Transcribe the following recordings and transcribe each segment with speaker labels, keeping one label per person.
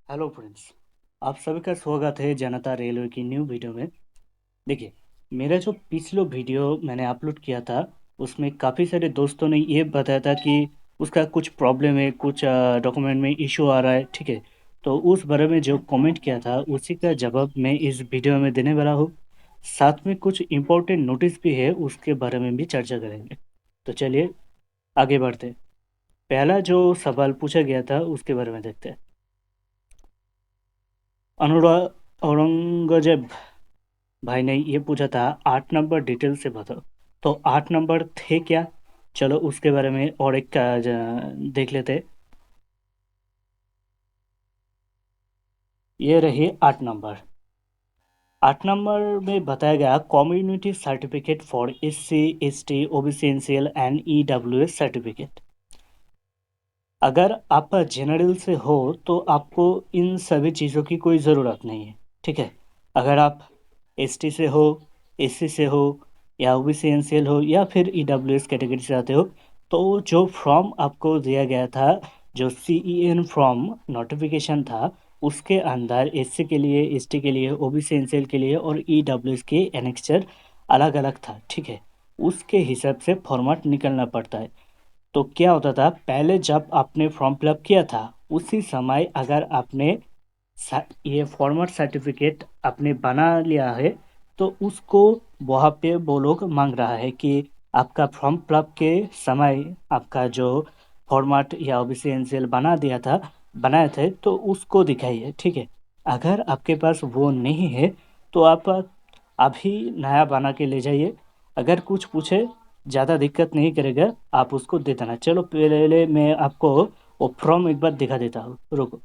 Speaker 1: Hello friends. आप सभी का स्वागत है जनता रेलवे की न्यू वीडियो में। देखिए, मेरा जो पिछला वीडियो मैंने अपलोड किया था उसमें काफ़ी सारे दोस्तों ने ये बताया था कि उसका कुछ प्रॉब्लम है, कुछ डॉक्यूमेंट में इशू आ रहा है। ठीक है, तो उस बारे में जो कमेंट किया था उसी का जवाब मैं इस वीडियो में देने वाला हूँ। साथ में कुछ इम्पोर्टेंट नोटिस भी है, उसके बारे में भी चर्चा करेंगे। तो चलिए आगे बढ़ते हैं। पहला जो सवाल पूछा गया था उसके बारे में देखते हैं। अनुराग औरंगजेब भाई ने ये पूछा था 8 नंबर डिटेल से बताओ। तो 8 नंबर थे क्या? चलो उसके बारे में और एक का देख लेते हैं। ये रही 8 नंबर। 8 नंबर में बताया गया community certificate for SC ST OBC NCL and EWS certificate. अगर आप जनरल से हो तो आपको इन सभी चीज़ों की कोई ज़रूरत नहीं है। ठीक है, अगर आप ST से हो, SC से हो, या OBC NCL हो, या फिर EWS कैटेगरी से आते हो, तो जो फॉर्म आपको दिया गया था, जो CEN फॉर्म नोटिफिकेशन था, उसके अंदर SC के लिए, ST के लिए, OBC NCL के लिए और EWS के एनेक्चर अलग अलग था। ठीक है, उसके हिसाब से फॉर्मेट निकलना पड़ता है। तो क्या होता था, पहले जब आपने फॉर्म फिलअप किया था उसी समय अगर आपने ये फॉर्मेट सर्टिफिकेट आपने बना लिया है तो उसको वहाँ पे वो लोग मांग रहा है कि आपका फॉर्म फिलअप के समय आपका जो फॉर्मेट या OBC NCL बना दिया था, बनाए थे, तो उसको दिखाइए। ठीक है, अगर आपके पास वो नहीं है तो आप अभी नया बना के ले जाइए। अगर कुछ पूछे, ज़्यादा दिक्कत नहीं करेगा, आप उसको दे देना। चलो पहले मैं आपको वो फॉर्म एक बार दिखा देता हूँ, रुको।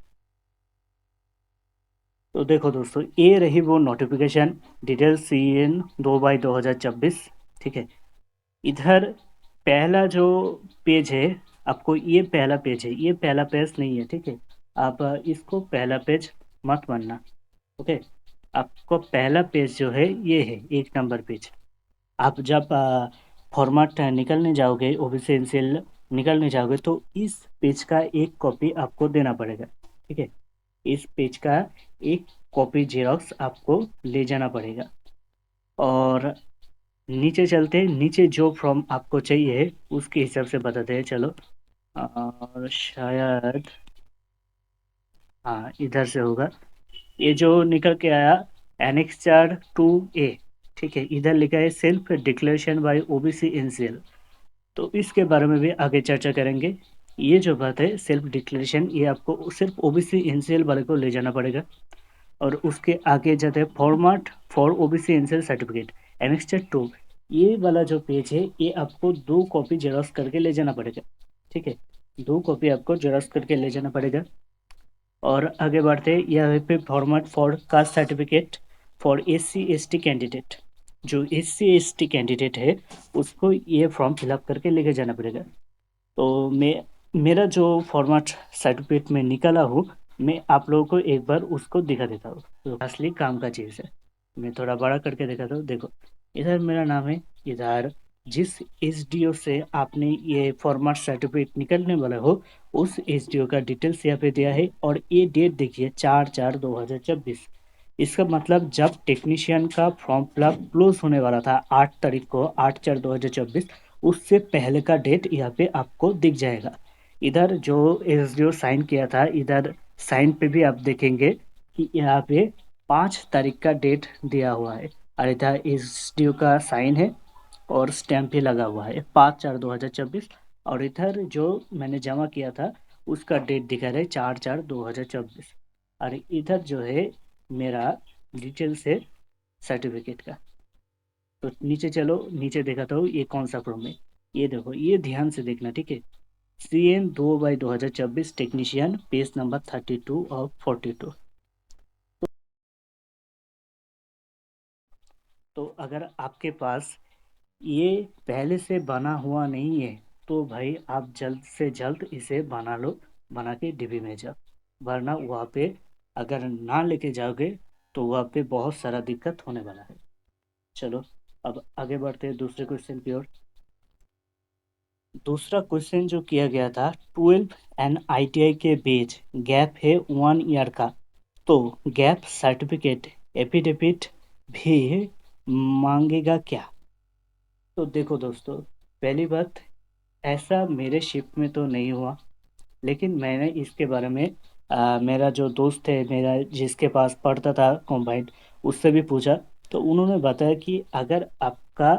Speaker 1: तो देखो दोस्तों, ये रही वो नोटिफिकेशन डिटेल CN 2/2024। ठीक है, इधर पहला जो पेज है, आपको ये पहला पेज है, ये पहला पेज नहीं है। ठीक है, आप इसको पहला पेज मत मानना। ओके, आपको पहला पेज जो है ये है 1 नंबर पेज। आप जब फॉर्मेट निकलने जाओगे, OBC NCL निकलने जाओगे, तो इस पेज का एक कॉपी आपको देना पड़ेगा। ठीक है, इस पेज का एक कॉपी जेरॉक्स आपको ले जाना पड़ेगा। और नीचे चलते हैं, नीचे जो फॉर्म आपको चाहिए उसके हिसाब से बताते हैं। चलो, और शायद हाँ, इधर से होगा। ये जो निकल के आया, एनेक्चर 2A। ठीक है, इधर लिखा है self declaration bye OBC NCL। तो इसके बारे में भी आगे चर्चा करेंगे। ये जो बात है सेल्फ डिक्लेरेशन, ये आपको सिर्फ OBC NCL वाले को ले जाना पड़ेगा। और उसके आगे जाते हैं format for OBC NCL certificate annexure 2। ये वाला जो पेज है ये आपको 2 कॉपी जेरॉक्स करके ले जाना पड़ेगा। ठीक है, 2 कॉपी आपको जेरॉक्स करके ले जाना पड़ेगा। और आगे बढ़ते हैं, यहाँ पे format for caste certificate for SC ST candidate. जो SC ST कैंडिडेट है उसको ये फॉर्म फिलअप करके लेके जाना पड़ेगा। तो मैं मेरा जो फॉर्मेट सर्टिफिकेट में निकाला हूँ, मैं आप लोगों को एक बार उसको दिखा देता हूँ। तो असली काम का चीज़ है, मैं थोड़ा बड़ा करके दिखाता हूँ। देखो, इधर मेरा नाम है। इधर जिस SDO से आपने ये फॉर्मेट सर्टिफिकेट निकलने वाला हो, उस SDO का डिटेल्स यहाँ पे दिया है। और ये डेट देखिए 4/4/2024। इसका मतलब जब टेक्नीशियन का फॉर्म फिलअप क्लोज होने वाला था 8 तारीख को, 8/4/2024, उससे पहले का डेट यहाँ पे आपको दिख जाएगा। इधर जो SDO साइन किया था, इधर साइन पे भी आप देखेंगे कि यहाँ पे 5 तारीख का डेट दिया हुआ है। और इधर SDO का साइन है और स्टैम्प भी लगा हुआ है 5/4/2024। और इधर जो मैंने जमा किया था उसका डेट दिखा रहा है 4/4/2024। और इधर जो है मेरा डिटेल्स है सर्टिफिकेट का। तो नीचे चलो, नीचे दिखाता हूँ ये कौन सा फॉर्म है। ये देखो, ये ध्यान से देखना। ठीक है, CN 2/2024 टेक्नीशियन, पेज नंबर 32 और 42। तो अगर आपके पास ये पहले से बना हुआ नहीं है तो भाई आप जल्द से जल्द इसे बना लो, बना के डिब्बे में जाओ। वरना वहाँ पे अगर ना लेके जाओगे तो वहाँ पे बहुत सारा दिक्कत होने वाला है। चलो, अब आगे बढ़ते हैं दूसरे क्वेश्चन की ओर। दूसरा क्वेश्चन जो किया गया था, 12 एंड ITI के बीच गैप है 1 ईयर का, तो गैप सर्टिफिकेट एफिडेविट भी मांगेगा क्या? तो देखो दोस्तों, पहली बात, ऐसा मेरे शिफ्ट में तो नहीं हुआ, लेकिन मैंने इसके बारे में मेरा जो दोस्त है, मेरा जिसके पास पढ़ता था कॉम्बाइंड, उससे भी पूछा। तो उन्होंने बताया कि अगर आपका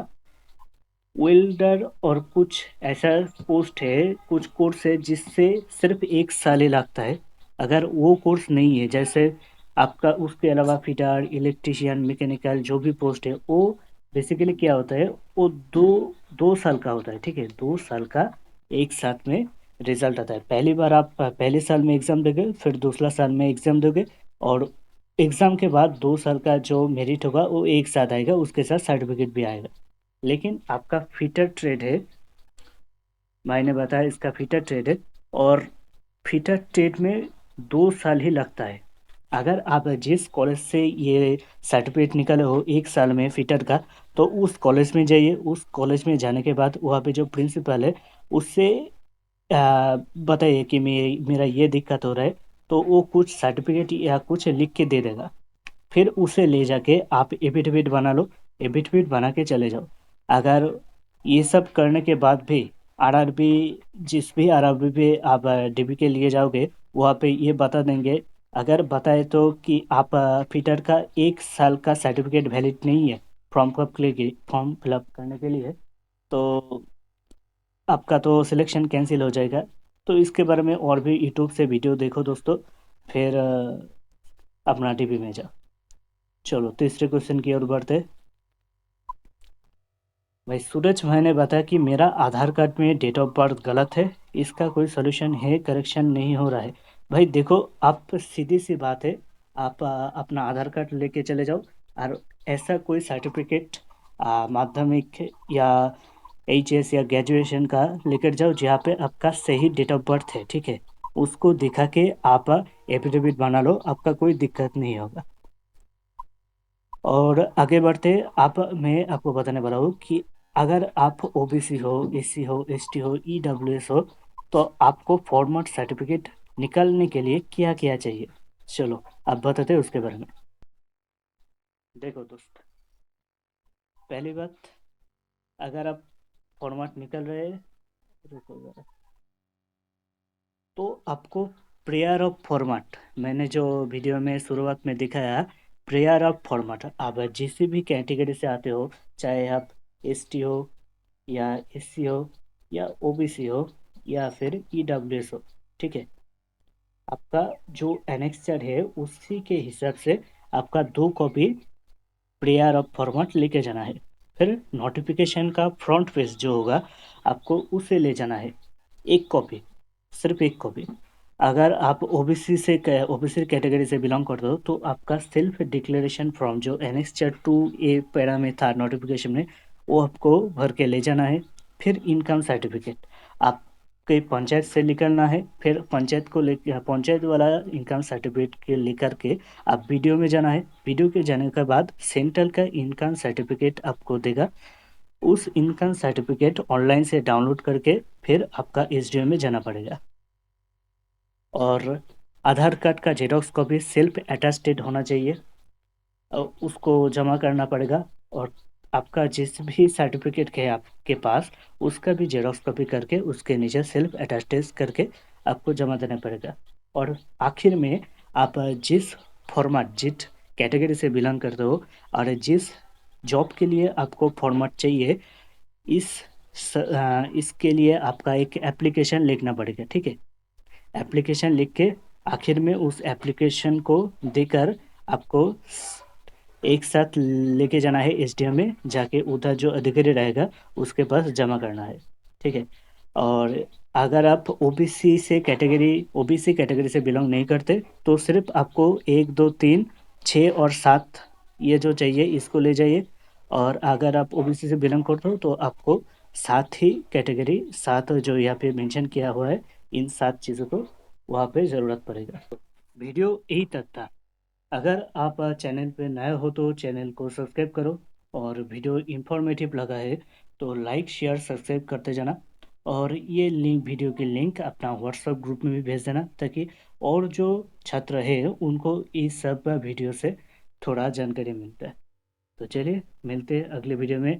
Speaker 1: वेल्डर और कुछ ऐसा पोस्ट है, कुछ कोर्स है जिससे सिर्फ 1 साल ही लगता है, अगर वो कोर्स नहीं है, जैसे आपका उसके अलावा फिटर, इलेक्ट्रिशियन, मैकेनिकल जो भी पोस्ट है, वो बेसिकली क्या होता है, वो दो 2 साल का होता है। ठीक है, 2 साल का एक साथ में रिजल्ट आता है। पहली बार आप पहले साल में एग्ज़ाम दोगे, फिर दूसरा साल में एग्ज़ाम दोगे, और एग्ज़ाम के बाद 2 साल का जो मेरिट होगा वो एक साथ आएगा, उसके साथ सर्टिफिकेट भी आएगा। लेकिन आपका फिटर ट्रेड है, मैंने बताया इसका फिटर ट्रेड है, और फिटर ट्रेड में 2 साल ही लगता है। अगर आप जिस कॉलेज से ये सर्टिफिकेट निकाले हो 1 साल में फिटर का, तो उस कॉलेज में जाइए। उस कॉलेज में जाने के बाद वहाँ पे जो प्रिंसिपल है, उससे बताइए कि मेरा ये दिक्कत हो रहा है, तो वो कुछ सर्टिफिकेट या कुछ लिख के दे देगा। फिर उसे ले जाके आप एफिडेविट बना लो, एफिडेविट बना के चले जाओ। अगर ये सब करने के बाद भी आरआरबी, जिस भी आरआरबी पे आप डीबी के लिए जाओगे, वहाँ पे ये बता देंगे, अगर बताए तो कि आप फिटर का 1 साल का सर्टिफिकेट वैलिड नहीं है फॉर्म फिलअप करने के लिए, तो आपका तो सिलेक्शन कैंसिल हो जाएगा। तो इसके बारे में और भी यूट्यूब से वीडियो देखो दोस्तों, फिर अपना डीबी में जाओ। चलो तीसरे क्वेश्चन की ओर बढ़ते। भाई सूरज भाई ने बताया कि मेरा आधार कार्ड में डेट ऑफ बर्थ गलत है, इसका कोई सोल्यूशन है, करेक्शन नहीं हो रहा है। भाई देखो, आप सीधी सी बात है, आप अपना आधार कार्ड लेके चले जाओ, और ऐसा कोई सर्टिफिकेट माध्यमिक या HS या ग्रेजुएशन का लेकर जाओ जहाँ पे आपका सही डेट ऑफ बर्थ है। ठीक है, उसको दिखा के आप एफिडेविट बना लो, आपका कोई दिक्कत नहीं होगा। और आगे बढ़ते, आप मैं आपको बताने वाला हूँ कि अगर आप OBC हो, SC हो, ST हो, EWS हो, तो आपको फॉर्मेट सर्टिफिकेट निकालने के लिए क्या क्या चाहिए, चलो आप बताते हैं उसके बारे में। देखो दोस्त, पहली बात, अगर आप फॉर्मेट निकल रहे हैं, रुको जरा, तो आपको प्रेयर ऑफ फॉर्मेट, मैंने जो वीडियो में शुरुआत में दिखाया, प्रेयर ऑफ फॉर्मेट, आप जिस भी कैटेगरी से आते हो, चाहे आप ST हो या SC हो या OBC हो या फिर EWS हो, ठीक है, आपका जो एनेक्सर है उसी के हिसाब से आपका 2 कॉपी प्रेयर ऑफ फॉर्मेट लेके जाना है। फिर नोटिफिकेशन का फ्रंट पेज जो होगा, आपको उसे ले जाना है, 1 कॉपी, सिर्फ 1 कॉपी। अगर आप OBC कैटेगरी से बिलोंग करते हो, तो आपका सेल्फ डिक्लेरेशन फॉर्म जो Annexure 2A पैरा में था नोटिफिकेशन में, वो आपको भर के ले जाना है। फिर इनकम सर्टिफिकेट आपके पंचायत से निकलना है, फिर पंचायत को ले पंचायत वाला इनकम सर्टिफिकेट के लेकर के आप वीडियो में जाना है। वीडियो के जाने के बाद सेंट्रल का इनकम सर्टिफिकेट आपको देगा, उस इनकम सर्टिफिकेट ऑनलाइन से डाउनलोड करके फिर आपका SDO में जाना पड़ेगा। और आधार कार्ड का जेरॉक्स कॉपी सेल्फ अटेस्टेड होना चाहिए, और उसको जमा करना पड़ेगा। और आपका जिस भी सर्टिफिकेट है आपके पास, उसका भी जेरॉक्स कॉपी करके उसके नीचे सेल्फ अटेस्टेड करके आपको जमा देना पड़ेगा। और आखिर में आप जिस फॉर्मेट, जिस कैटेगरी से बिलोंग करते हो, और जिस जॉब के लिए आपको फॉर्मेट चाहिए, इस इसके लिए आपका एक एप्लीकेशन लिखना पड़ेगा। ठीक है, एप्लीकेशन लिख के आखिर में उस एप्लीकेशन को देकर आपको एक साथ लेके जाना है SDO में, जाके उधर जो अधिकारी रहेगा उसके पास जमा करना है। ठीक है, और अगर आप OBC कैटेगरी से बिलोंग नहीं करते, तो सिर्फ आपको 1 2 3 6 और 7 ये जो चाहिए इसको ले जाइए। और अगर आप OBC से बिलोंग करते हो, तो आपको 7 जो यहाँ पे मेंशन किया हुआ है, इन 7 चीज़ों को वहाँ पे ज़रूरत पड़ेगा। वीडियो यही तक था। अगर आप चैनल पे नए हो तो चैनल को सब्सक्राइब करो, और वीडियो इंफॉर्मेटिव लगा है तो लाइक शेयर सब्सक्राइब करते जाना। और ये वीडियो की लिंक अपना व्हाट्सएप ग्रुप में भी भेज देना, ताकि और जो छात्र है उनको इस सब वीडियो से थोड़ा जानकारी मिलता है। तो चलिए मिलते हैं अगले वीडियो में।